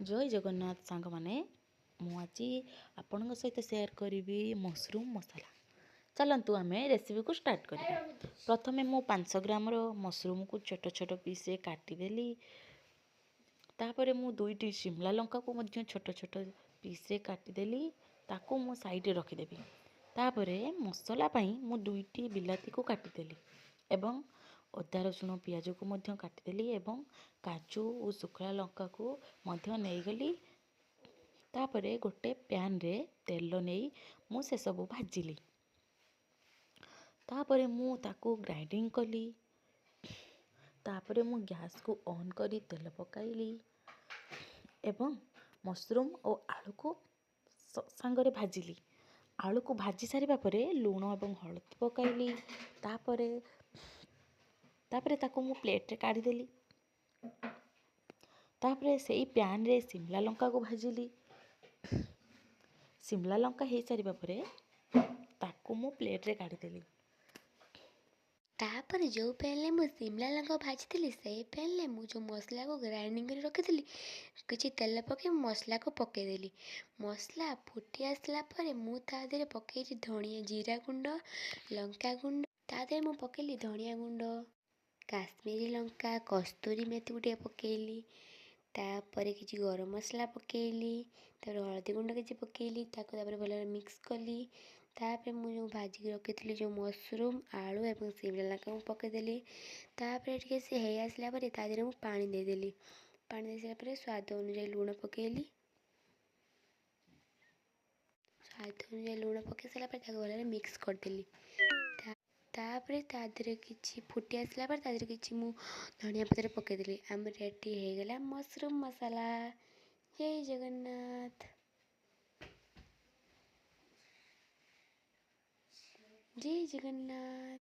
जय जगन्नाथ सांग माने मु आज आपण सहित शेयर करी मशरूम मसाला। चलतु आम रेसिपी को स्टार्ट करिया। प्रथमे मु 500 ग्राम मशरूम को छोट छोट पीस काटिदेली। तापर मु 2टी शिमला लंका को मध्य छोट छोट पीस काटिदेली। ताकू मु साइड रखिदेवी। तापर मसला पाई मु 2टी बिलाती को काटिदेली एवं अदा रसुण पियाज को मध्य काटिदेली एवं काजू और शुखला लंका को मध्य नहींगली। तापरे गोटे पैन रे तेल नहीं मु से सब भाजिली। तापरे मु ताकू ग्राइंडिंग कली। तापरे मु गैस को ऑन करी तेल पकाइली एवं मशरूम और आलू को सांगरे भाजिली। आलू को भाजी सारिबा परे लूण एवं हळदी पकाइली। तापरे ताकू मु प्लेट रे काढ़ी देली। तापरे सेई पैन रे शिमला लंका को भाजिली। शिमला लंका हो सारिबा परे ताकू मु प्लेट रे काढ़ी देली। तापर जो पैन में मुझे शिमला लंका भाजी से पैन में मुझे मसला को ग्राइंडिंग कर रखी किसी तेल पके मसला को पकईदेली। मसला फुटी आसला पर मु तादे पकई धनिया जीरा गुंड लंका गुंड तादे मु पकईली धनिया गुंड काश्मीरी लंका कस्तूरी मेथी गुटे पकईली। तापर किसी गरम मसला पकईली। तापर हल्दी गुंड किसी पकईली तापर भल मिक्स कली। तापर मुझे भाजिक रखी जो मशरूम आलू और शिमला लंका को पकईदेली। तापर टे से हो आसला तादेह मुझे पानी देदेली। पानी दे सारा स्वाद अनुसार लुण पकईली। स्वाद अनुसार लुण पकई सारा भल मिक्स करदेली। तापर तादेह किसी फुटी आसला तादेह किसी मु धनिया पत्र पकईदेली। आम रेडी हो गला मशरूम मसाला। जय जगन्नाथ। जय जगन्नाथ।